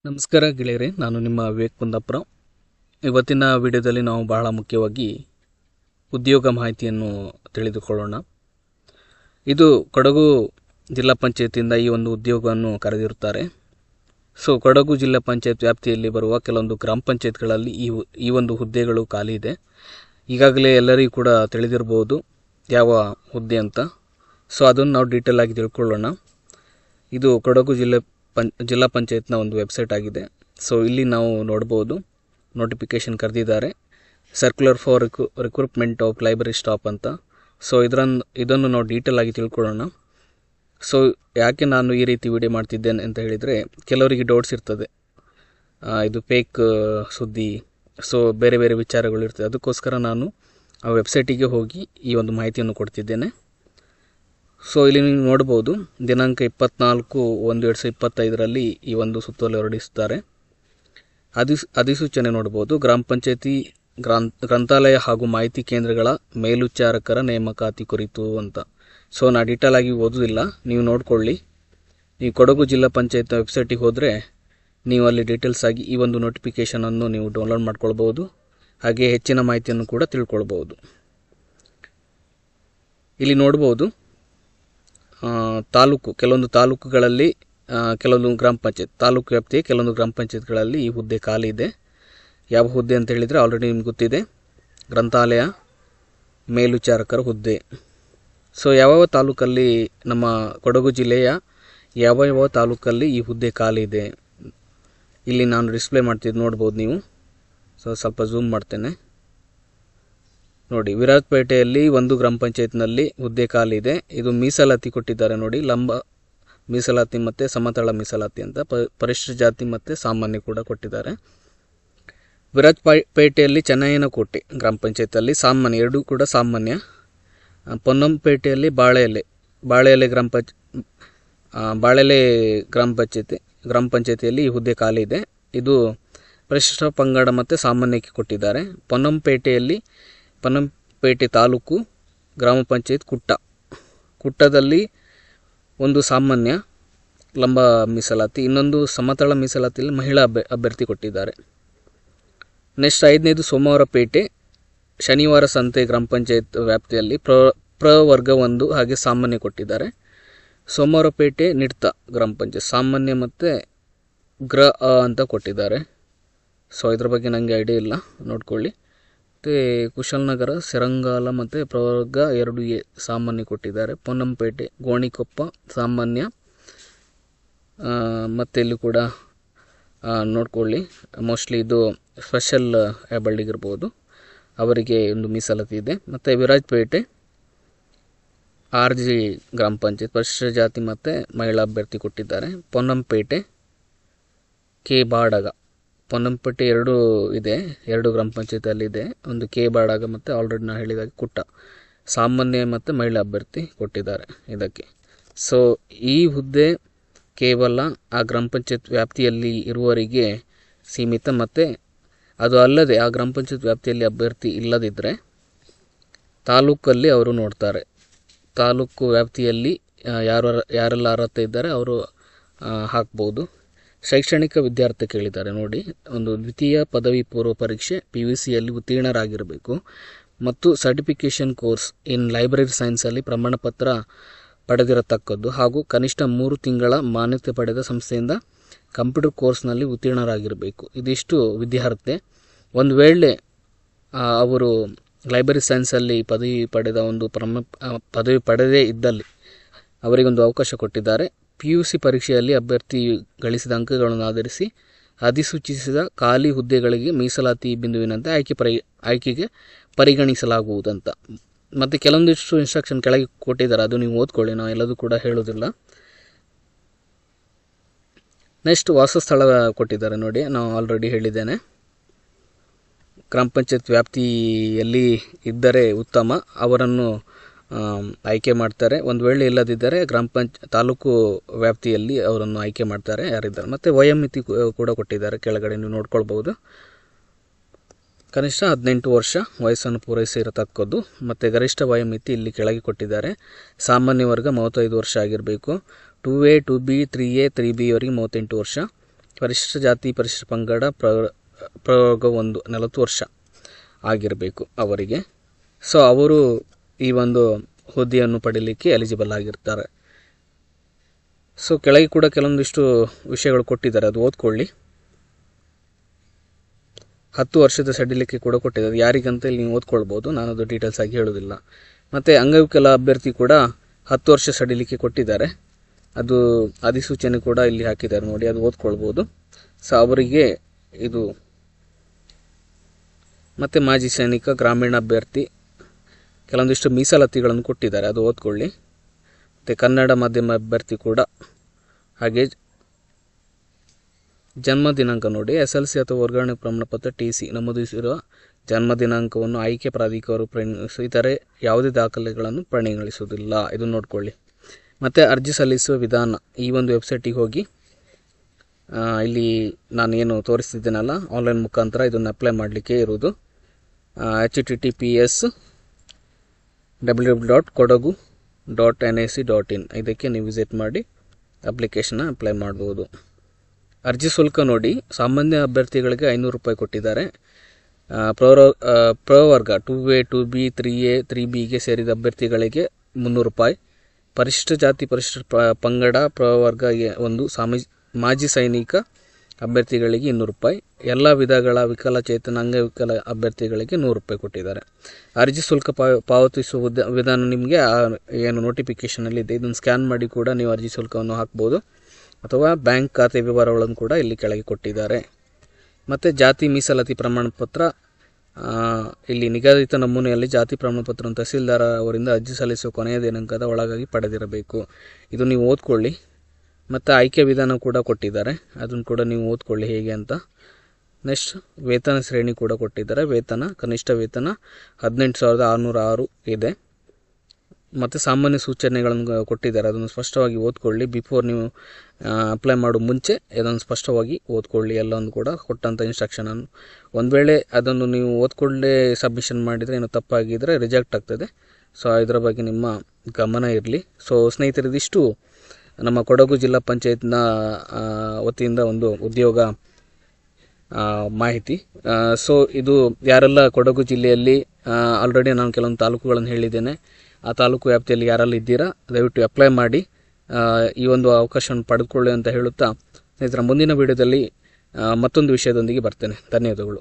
ನಮಸ್ಕಾರ ಗೆಳೆಯರೆ, ನಾನು ನಿಮ್ಮ ವಿವೇಕ್ ಕುಂದಾಪುರ. ಇವತ್ತಿನ ವಿಡಿಯೋದಲ್ಲಿ ನಾವು ಬಹಳ ಮುಖ್ಯವಾಗಿ ಉದ್ಯೋಗ ಮಾಹಿತಿಯನ್ನು ತಿಳಿದುಕೊಳ್ಳೋಣ. ಇದು ಕೊಡಗು ಜಿಲ್ಲಾ ಪಂಚಾಯತಿಯಿಂದ ಈ ಒಂದು ಉದ್ಯೋಗವನ್ನು ಕರೆದಿರುತ್ತಾರೆ. ಕೊಡಗು ಜಿಲ್ಲಾ ಪಂಚಾಯತ್ ವ್ಯಾಪ್ತಿಯಲ್ಲಿ ಬರುವ ಕೆಲವೊಂದು ಗ್ರಾಮ ಪಂಚಾಯತ್ಗಳಲ್ಲಿ ಈ ಒಂದು ಹುದ್ದೆಗಳು ಖಾಲಿ ಇದೆ. ಈಗಾಗಲೇ ಎಲ್ಲರಿಗೂ ಕೂಡ ತಿಳಿದಿರಬಹುದು ಯಾವ ಹುದ್ದೆ ಅಂತ. ಅದನ್ನು ನಾವು ಡೀಟೇಲ್ ಆಗಿ ತಿಳ್ಕೊಳ್ಳೋಣ. ಇದು ಕೊಡಗು ಜಿಲ್ಲಾ ಪಂಚಾಯತ್ನ ಒಂದು ವೆಬ್ಸೈಟ್ ಆಗಿದೆ. ಇಲ್ಲಿ ನಾವು ನೋಡ್ಬೋದು, ನೋಟಿಫಿಕೇಶನ್ ಕರೆದಿದ್ದಾರೆ, circular for recruitment of library staff ಅಂತ. ಇದನ್ನು ನಾವು ಡೀಟೇಲ್ ಆಗಿ ತಿಳ್ಕೊಳ್ಳೋಣ. ಯಾಕೆ ನಾನು ಈ ರೀತಿ ವಿಡಿಯೋ ಮಾಡ್ತಿದ್ದೇನೆ ಅಂತ ಹೇಳಿದರೆ, ಕೆಲವರಿಗೆ ಡೌಟ್ಸ್ ಇರ್ತದೆ, ಇದು ಫೇಕ್ ಸುದ್ದಿ, ಬೇರೆ ಬೇರೆ ವಿಚಾರಗಳು ಇರ್ತದೆ. ಅದಕ್ಕೋಸ್ಕರ ನಾನು ಆ ವೆಬ್ಸೈಟಿಗೆ ಹೋಗಿ ಈ ಒಂದು ಮಾಹಿತಿಯನ್ನು ಕೊಡ್ತಿದ್ದೇನೆ. ಇಲ್ಲಿ ನೀವು ನೋಡ್ಬೋದು, ದಿನಾಂಕ 24/1/2025 ಈ ಒಂದು ಸುತ್ತೋಲೆ ಹೊರಡಿಸುತ್ತಾರೆ. ಅಧಿಸೂಚನೆ ನೋಡ್ಬೋದು, ಗ್ರಾಮ ಪಂಚಾಯತಿ ಗ್ರಂಥಾಲಯ ಹಾಗೂ ಮಾಹಿತಿ ಕೇಂದ್ರಗಳ ಮೇಲ್ವಿಚಾರಕರ ನೇಮಕಾತಿ ಕುರಿತು ಅಂತ. ನಾ ಡೀಟೇಲ್ ಆಗಿ ಓದೋದಿಲ್ಲ, ನೀವು ನೋಡ್ಕೊಳ್ಳಿ. ನೀವು ಕೊಡಗು ಜಿಲ್ಲಾ ಪಂಚಾಯತ್ ವೆಬ್ಸೈಟಿಗೆ ಹೋದರೆ ನೀವು ಅಲ್ಲಿ ಡೀಟೇಲ್ಸ್ ಆಗಿ ಈ ಒಂದು ನೋಟಿಫಿಕೇಷನನ್ನು ನೀವು ಡೌನ್ಲೋಡ್ ಮಾಡ್ಕೊಳ್ಬೋದು. ಹಾಗೆ ಹೆಚ್ಚಿನ ಮಾಹಿತಿಯನ್ನು ಕೂಡ ತಿಳ್ಕೊಳ್ಬೋದು. ಇಲ್ಲಿ ನೋಡ್ಬೋದು, ಕೆಲವೊಂದು ತಾಲೂಕುಗಳಲ್ಲಿ ಕೆಲವೊಂದು ಗ್ರಾಮ ಪಂಚಾಯತ್ ತಾಲೂಕು ವ್ಯಾಪ್ತಿಯ ಕೆಲವೊಂದು ಗ್ರಾಮ ಪಂಚಾಯತ್ಗಳಲ್ಲಿ ಈ ಹುದ್ದೆ ಖಾಲಿ ಇದೆ. ಯಾವ ಹುದ್ದೆ ಅಂತ ಹೇಳಿದರೆ ಆಲ್ರೆಡಿ ನಿಮ್ಗೆ ಗೊತ್ತಿದೆ, ಗ್ರಂಥಾಲಯ ಮೇಲ್ವಿಚಾರಕರ ಹುದ್ದೆ. ಯಾವ ತಾಲೂಕಲ್ಲಿ, ನಮ್ಮ ಕೊಡಗು ಜಿಲ್ಲೆಯ ಯಾವ ತಾಲೂಕಲ್ಲಿ ಈ ಹುದ್ದೆ ಖಾಲಿ ಇದೆ ಇಲ್ಲಿ ನಾನು ಡಿಸ್ಪ್ಲೇ ಮಾಡ್ತಿದ್ದು ನೋಡ್ಬೋದು ನೀವು. ಸ್ವಲ್ಪ ಝೂಮ್ ಮಾಡ್ತೇನೆ ನೋಡಿ. ವಿರಾಜಪೇಟೆಯಲ್ಲಿ ಒಂದು ಗ್ರಾಮ ಪಂಚಾಯತ್ನಲ್ಲಿ ಹುದ್ದೆ ಖಾಲಿ ಇದೆ. ಇದು ಮೀಸಲಾತಿ ಕೊಟ್ಟಿದ್ದಾರೆ ನೋಡಿ, ಲಂಬ ಮೀಸಲಾತಿ ಮತ್ತು ಸಮತಳ ಮೀಸಲಾತಿ ಅಂತ. ಪರಿಶಿಷ್ಟ ಜಾತಿ ಮತ್ತು ಸಾಮಾನ್ಯ ಕೂಡ ಕೊಟ್ಟಿದ್ದಾರೆ. ವಿರಾಜಪೇಟೆಯಲ್ಲಿ ಚೆನ್ನಯ್ಯನಕೋಟೆ ಗ್ರಾಮ ಪಂಚಾಯತಲ್ಲಿ ಸಾಮಾನ್ಯ, ಎರಡೂ ಕೂಡ ಸಾಮಾನ್ಯ. ಪೊನ್ನಂಪೇಟೆಯಲ್ಲಿ ಬಾಳೆಎಲೆ ಗ್ರಾಮ ಪಂಚಾಯತಿಯಲ್ಲಿ ಈ ಹುದ್ದೆ ಖಾಲಿ ಇದೆ. ಇದು ಪರಿಶಿಷ್ಟ ಪಂಗಡ ಮತ್ತು ಸಾಮಾನ್ಯಕ್ಕೆ ಕೊಟ್ಟಿದ್ದಾರೆ. ಪೊನ್ನಂಪೇಟೆ ತಾಲೂಕು ಗ್ರಾಮ ಪಂಚಾಯತ್ ಕುಟ್ಟದಲ್ಲಿ ಒಂದು ಸಾಮಾನ್ಯ ಲಂಬ ಮೀಸಲಾತಿ, ಇನ್ನೊಂದು ಸಮತಳ ಮೀಸಲಾತಿಯಲ್ಲಿ ಮಹಿಳಾ ಅಭ್ಯರ್ಥಿ ಕೊಟ್ಟಿದ್ದಾರೆ. ನೆಕ್ಸ್ಟ್ 5ನೇದು ಸೋಮವಾರಪೇಟೆ ಶನಿವಾರ ಸಂತೆ ಗ್ರಾಮ ಪಂಚಾಯತ್ ವ್ಯಾಪ್ತಿಯಲ್ಲಿ ಪ್ರವರ್ಗ 1 ಹಾಗೆ ಸಾಮಾನ್ಯ ಕೊಟ್ಟಿದ್ದಾರೆ. ಸೋಮವಾರಪೇಟೆ ನಿಡ್ತ ಗ್ರಾಮ ಪಂಚಾಯತ್ ಸಾಮಾನ್ಯ ಮತ್ತು ಅಂತ ಕೊಟ್ಟಿದ್ದಾರೆ. ಇದ್ರ ಬಗ್ಗೆ ನನಗೆ ಐಡಿಯಾ ಇಲ್ಲ, ನೋಡ್ಕೊಳ್ಳಿ. ಮತ್ತು ಕುಶಾಲನಗರ ಸೆರಂಗಾಲ ಮತ್ತು ಪ್ರವರ್ಗ 2A ಸಾಮಾನ್ಯ ಕೊಟ್ಟಿದ್ದಾರೆ. ಪೊನ್ನಂಪೇಟೆ ಗೋಣಿಕೊಪ್ಪ ಸಾಮಾನ್ಯ, ಮತ್ತು ಇಲ್ಲಿ ಕೂಡ ನೋಡ್ಕೊಳ್ಳಿ, ಮೋಸ್ಟ್ಲಿ ಇದು ಸ್ಪೆಷಲ್ ಏಬಲ್ಡ್ ಇರ್ಬೋದು, ಅವರಿಗೆ ಒಂದು ಮೀಸಲಾತಿ ಇದೆ. ಮತ್ತು ವಿರಾಜಪೇಟೆ RG ಗ್ರಾಮ ಪಂಚಾಯತ್ ಪರಿಶಿಷ್ಟ ಜಾತಿ ಮತ್ತು ಮಹಿಳಾ ಅಭ್ಯರ್ಥಿ ಕೊಟ್ಟಿದ್ದಾರೆ. ಪೊನ್ನಂಪೇಟೆ ಬಾಡಗ, ಪೊನ್ನಂಪೇಟೆ 2 ಇದೆ, 2 ಗ್ರಾಮ ಪಂಚಾಯತಲ್ಲಿ ಇದೆ. ಒಂದು ಬಾಡಗ ಮತ್ತು ಆಲ್ರೆಡಿ ನಾನು ಹೇಳಿದಾಗೆ ಕುಟ್ಟ ಸಾಮಾನ್ಯ ಮತ್ತು ಮಹಿಳಾ ಅಭ್ಯರ್ಥಿ ಕೊಟ್ಟಿದ್ದಾರೆ ಇದಕ್ಕೆ. ಈ ಹುದ್ದೆ ಕೇವಲ ಆ ಗ್ರಾಮ ಪಂಚಾಯತ್ ವ್ಯಾಪ್ತಿಯಲ್ಲಿ ಇರುವವರಿಗೆ ಸೀಮಿತ. ಮತ್ತು ಅದು ಅಲ್ಲದೆ ಆ ಗ್ರಾಮ ಪಂಚಾಯತ್ ವ್ಯಾಪ್ತಿಯಲ್ಲಿ ಅಭ್ಯರ್ಥಿ ಇಲ್ಲದಿದ್ದರೆ ತಾಲೂಕಲ್ಲಿ ಅವರು ನೋಡ್ತಾರೆ. ತಾಲೂಕು ವ್ಯಾಪ್ತಿಯಲ್ಲಿ ಯಾರೆಲ್ಲ ಅರ್ಹತೆ ಇದ್ದಾರೆ ಅವರು ಹಾಕ್ಬೋದು. ಶೈಕ್ಷಣಿಕ ವಿದ್ಯಾರ್ಥಿ ಕೇಳಿದ್ದಾರೆ ನೋಡಿ, ಒಂದು ದ್ವಿತೀಯ ಪದವಿ ಪೂರ್ವ ಪರೀಕ್ಷೆ PUCಯಲ್ಲಿ ಉತ್ತೀರ್ಣರಾಗಿರಬೇಕು ಮತ್ತು ಸರ್ಟಿಫಿಕೇಷನ್ ಕೋರ್ಸ್ ಇನ್ ಲೈಬ್ರರಿ ಸೈನ್ಸಲ್ಲಿ ಪ್ರಮಾಣಪತ್ರ ಪಡೆದಿರತಕ್ಕದ್ದು ಹಾಗೂ ಕನಿಷ್ಠ 3 ತಿಂಗಳ ಮಾನ್ಯತೆ ಪಡೆದ ಸಂಸ್ಥೆಯಿಂದ ಕಂಪ್ಯೂಟರ್ ಕೋರ್ಸ್ನಲ್ಲಿ ಉತ್ತೀರ್ಣರಾಗಿರಬೇಕು. ಇದಿಷ್ಟು ವಿದ್ಯಾರ್ಥಿ. ಒಂದು ವೇಳೆ ಅವರು ಲೈಬ್ರರಿ ಸೈನ್ಸಲ್ಲಿ ಪದವಿ ಪಡೆದೇ ಇದ್ದಲ್ಲಿ ಅವರಿಗೊಂದು ಅವಕಾಶ ಕೊಟ್ಟಿದ್ದಾರೆ. PUC ಪರೀಕ್ಷೆಯಲ್ಲಿ ಅಭ್ಯರ್ಥಿ ಗಳಿಸಿದ ಅಂಕಗಳನ್ನು ಆಧರಿಸಿ ಅಧಿಸೂಚಿಸಿದ ಖಾಲಿ ಹುದ್ದೆಗಳಿಗೆ ಮೀಸಲಾತಿ ಬಿಂದುವಿನಂತೆ ಆಯ್ಕೆಗೆ ಪರಿಗಣಿಸಲಾಗುವುದಂತ. ಮತ್ತು ಕೆಲವೊಂದಿಷ್ಟು ಇನ್ಸ್ಟ್ರಕ್ಷನ್ ಕೆಳಗೆ ಕೊಟ್ಟಿದ್ದಾರೆ, ಅದು ನೀವು ಓದ್ಕೊಳ್ಳಿ, ನಾವು ಎಲ್ಲದೂ ಕೂಡ ಹೇಳೋದಿಲ್ಲ. ನೆಕ್ಸ್ಟ್ ವಾಸಸ್ಥಳ ಕೊಟ್ಟಿದ್ದಾರೆ ನೋಡಿ, ನಾವು ಆಲ್ರೆಡಿ ಹೇಳಿದ್ದೇನೆ. ಗ್ರಾಮ ಪಂಚಾಯತ್ ವ್ಯಾಪ್ತಿಯಲ್ಲಿ ಇದ್ದರೆ ಉತ್ತಮ, ಅವರನ್ನು ಆಯ್ಕೆ ಮಾಡ್ತಾರೆ. ಒಂದು ವೇಳೆ ಇಲ್ಲದಿದ್ದರೆ ತಾಲೂಕು ವ್ಯಾಪ್ತಿಯಲ್ಲಿ ಅವರನ್ನು ಆಯ್ಕೆ ಮಾಡ್ತಾರೆ ಯಾರಿದ್ದಾರೆ. ಮತ್ತು ವಯೋಮಿತಿ ಕೂಡ ಕೊಟ್ಟಿದ್ದಾರೆ, ಕೆಳಗಡೆ ನೀವು ನೋಡ್ಕೊಳ್ಬೋದು. ಕನಿಷ್ಠ 18 ವರ್ಷ ವಯಸ್ಸನ್ನು ಪೂರೈಸಿರತಕ್ಕದ್ದು. ಮತ್ತು ಗರಿಷ್ಠ ವಯೋಮಿತಿ ಇಲ್ಲಿ ಕೆಳಗೆ ಕೊಟ್ಟಿದ್ದಾರೆ. ಸಾಮಾನ್ಯ ವರ್ಗ 35 ವರ್ಷ ಆಗಿರಬೇಕು. 2A 2B 3A 3B ಅವರಿಗೆ 38 ವರ್ಷ. ಪರಿಶಿಷ್ಟ ಜಾತಿ ಪರಿಶಿಷ್ಟ ಪಂಗಡ ಪ್ರವರ್ಗ 1 40 ವರ್ಷ ಆಗಿರಬೇಕು ಅವರಿಗೆ. ಸೊ ಅವರು ಈ ಒಂದು ಹುದ್ದೆಯನ್ನು ಪಡೀಲಿಕ್ಕೆ ಎಲಿಜಿಬಲ್ ಆಗಿರ್ತಾರೆ. ಸೊ ಕೆಳಗೆ ಕೂಡ ಕೆಲವೊಂದಿಷ್ಟು ವಿಷಯಗಳು ಕೊಟ್ಟಿದ್ದಾರೆ, ಅದು ಓದ್ಕೊಳ್ಳಿ. 10 ವರ್ಷದ ಸಡಿಲಿಕೆ ಕೂಡ ಕೊಟ್ಟಿದ್ದಾರೆ, ಯಾರಿಗಂತ ಇಲ್ಲಿ ನೀವು ಓದ್ಕೊಳ್ಬೋದು, ನಾನು ಅದು ಡೀಟೇಲ್ಸ್ ಆಗಿ ಹೇಳೋದಿಲ್ಲ. ಮತ್ತು ಅಂಗವಿಕಲ ಅಭ್ಯರ್ಥಿ ಕೂಡ 10 ವರ್ಷ ಸಡಿಲಿಕೆ ಕೊಟ್ಟಿದ್ದಾರೆ, ಅದು ಅಧಿಸೂಚನೆ ಕೂಡ ಇಲ್ಲಿ ಹಾಕಿದ್ದಾರೆ ನೋಡಿ, ಅದು ಓದ್ಕೊಳ್ಬೋದು. ಸೊ ಅವರಿಗೆ ಇದು. ಮತ್ತು ಮಾಜಿ ಸೈನಿಕ ಗ್ರಾಮೀಣ ಅಭ್ಯರ್ಥಿ ಕೆಲವೊಂದಿಷ್ಟು ಮೀಸಲಾತಿಗಳನ್ನು ಕೊಟ್ಟಿದ್ದಾರೆ, ಅದು ಓದ್ಕೊಳ್ಳಿ. ಮತ್ತು ಕನ್ನಡ ಮಾಧ್ಯಮ ಅಭ್ಯರ್ಥಿ ಕೂಡ ಹಾಗೆ. ಜನ್ಮ ದಿನಾಂಕ ನೋಡಿ, SLC ಅಥವಾ ವರ್ಗಾವಣೆ ಪ್ರಮಾಣಪತ್ರ TC ನಮೂದಿಸಿರುವ ಜನ್ಮ ದಿನಾಂಕವನ್ನು ಆಯ್ಕೆ ಪ್ರಾಧಿಕಾರವು ಇತರೆ ಯಾವುದೇ ದಾಖಲೆಗಳನ್ನು ಪರಿಗಣಿಸುವುದಿಲ್ಲ, ಇದು ನೋಡ್ಕೊಳ್ಳಿ. ಮತ್ತು ಅರ್ಜಿ ಸಲ್ಲಿಸುವ ವಿಧಾನ, ಈ ಒಂದು ವೆಬ್ಸೈಟಿಗೆ ಹೋಗಿ ಇಲ್ಲಿ ನಾನು ಏನು ತೋರಿಸ್ತಿದ್ದೇನಲ್ಲ ಆನ್ಲೈನ್ ಮುಖಾಂತರ ಇದನ್ನು ಅಪ್ಲೈ ಮಾಡಲಿಕ್ಕೆ ಇರುವುದು. https://kodagu.nic.in ಇದಕ್ಕೆ ನೀವು ವಿಸಿಟ್ ಮಾಡಿ ಅಪ್ಲಿಕೇಶನ್ನ ಅಪ್ಲೈ ಮಾಡ್ಬೋದು. ಅರ್ಜಿ ಶುಲ್ಕ ನೋಡಿ, ಸಾಮಾನ್ಯ ಅಭ್ಯರ್ಥಿಗಳಿಗೆ 500 ರೂಪಾಯಿ ಕೊಟ್ಟಿದ್ದಾರೆ. ಪ್ರವರ್ಗ 2A 2B 3A 3Bಗೆ ಸೇರಿದ ಅಭ್ಯರ್ಥಿಗಳಿಗೆ 300 ರೂಪಾಯಿ. ಪರಿಶಿಷ್ಟ ಜಾತಿ ಪರಿಶಿಷ್ಟ ಪಂಗಡ ಪ್ರವರ್ಗ 1 ಮಾಜಿ ಸೈನಿಕ ಅಭ್ಯರ್ಥಿಗಳಿಗೆ 200 ರೂಪಾಯಿ. ಎಲ್ಲ ವಿಧಗಳ ವಿಕಲಚೇತನ ಅಂಗವಿಕಲ ಅಭ್ಯರ್ಥಿಗಳಿಗೆ 100 ರೂಪಾಯಿ ಕೊಟ್ಟಿದ್ದಾರೆ. ಅರ್ಜಿ ಶುಲ್ಕ ಪಾವತಿಸುವ ವಿಧಾನ ನಿಮಗೆ ಏನು ನೋಟಿಫಿಕೇಷನಲ್ಲಿ ಇದೆ, ಇದನ್ನು ಸ್ಕ್ಯಾನ್ ಮಾಡಿ ಕೂಡ ನೀವು ಅರ್ಜಿ ಶುಲ್ಕವನ್ನು ಹಾಕ್ಬೋದು, ಅಥವಾ ಬ್ಯಾಂಕ್ ಖಾತೆ ವಿವರಗಳನ್ನು ಕೂಡ ಇಲ್ಲಿ ಕೆಳಗೆ ಕೊಟ್ಟಿದ್ದಾರೆ. ಮತ್ತು ಜಾತಿ ಮೀಸಲಾತಿ ಪ್ರಮಾಣಪತ್ರ, ಇಲ್ಲಿ ನಿಗದಿತ ನಮೂನೆಯಲ್ಲಿ ಜಾತಿ ಪ್ರಮಾಣಪತ್ರವನ್ನು ತಹಸೀಲ್ದಾರ್ ಅವರಿಂದ ಅರ್ಜಿ ಸಲ್ಲಿಸುವ ಕೊನೆಯ ದಿನಾಂಕದ ಒಳಗಾಗಿ ಪಡೆದಿರಬೇಕು, ಇದು ನೀವು ಓದ್ಕೊಳ್ಳಿ. ಮತ್ತು ಆಯ್ಕೆ ವಿಧಾನ ಕೂಡ ಕೊಟ್ಟಿದ್ದಾರೆ, ಅದನ್ನು ಕೂಡ ನೀವು ಓದ್ಕೊಳ್ಳಿ ಹೇಗೆ ಅಂತ. ನೆಕ್ಸ್ಟ್ ವೇತನ ಶ್ರೇಣಿ ಕೂಡ ಕೊಟ್ಟಿದ್ದಾರೆ, ಕನಿಷ್ಠ ವೇತನ 18,606 ಇದೆ. ಮತ್ತು ಸಾಮಾನ್ಯ ಸೂಚನೆಗಳನ್ನು ಕೊಟ್ಟಿದ್ದಾರೆ, ಅದನ್ನು ಸ್ಪಷ್ಟವಾಗಿ ಓದ್ಕೊಳ್ಳಿ. ಬಿಫೋರ್ ನೀವು ಅಪ್ಲೈ ಮಾಡೋ ಮುಂಚೆ ಅದನ್ನು ಸ್ಪಷ್ಟವಾಗಿ ಓದ್ಕೊಳ್ಳಿ, ಎಲ್ಲವನ್ನು ಕೂಡ ಕೊಟ್ಟಂಥ ಇನ್ಸ್ಟ್ರಕ್ಷನನ್ನು. ಒಂದು ವೇಳೆ ಅದನ್ನು ನೀವು ಓದ್ಕೊಳ್ಳೇ ಸಬ್ಮಿಷನ್ ಮಾಡಿದರೆ ಏನು ತಪ್ಪಾಗಿದ್ದರೆ ರಿಜೆಕ್ಟ್ ಆಗ್ತದೆ. ಸೊ ಇದರ ಬಗ್ಗೆ ನಿಮ್ಮ ಗಮನ ಇರಲಿ. ಸೊ ಸ್ನೇಹಿತರೆ, ಇದಿಷ್ಟು ನಮ್ಮ ಕೊಡಗು ಜಿಲ್ಲಾ ಪಂಚಾಯತ್ನ ವತಿಯಿಂದ ಒಂದು ಉದ್ಯೋಗ ಮಾಹಿತಿ. ಸೊ ಇದು ಯಾರೆಲ್ಲ ಕೊಡಗು ಜಿಲ್ಲೆಯಲ್ಲಿ ಆಲ್ರೆಡಿ ನಾನು ಕೆಲವೊಂದು ತಾಲೂಕುಗಳನ್ನು ಹೇಳಿದ್ದೇನೆ, ಆ ತಾಲೂಕು ವ್ಯಾಪ್ತಿಯಲ್ಲಿ ಯಾರೆಲ್ಲ ಇದ್ದೀರಾ ದಯವಿಟ್ಟು ಅಪ್ಲೈ ಮಾಡಿ ಈ ಒಂದು ಅವಕಾಶವನ್ನು ಪಡೆದುಕೊಳ್ಳಿ ಅಂತ ಹೇಳುತ್ತಾ, ಸ್ನೇಹಿತರ ಮುಂದಿನ ವಿಡಿಯೋದಲ್ಲಿ ಮತ್ತೊಂದು ವಿಷಯದೊಂದಿಗೆ ಬರ್ತೇನೆ. ಧನ್ಯವಾದಗಳು.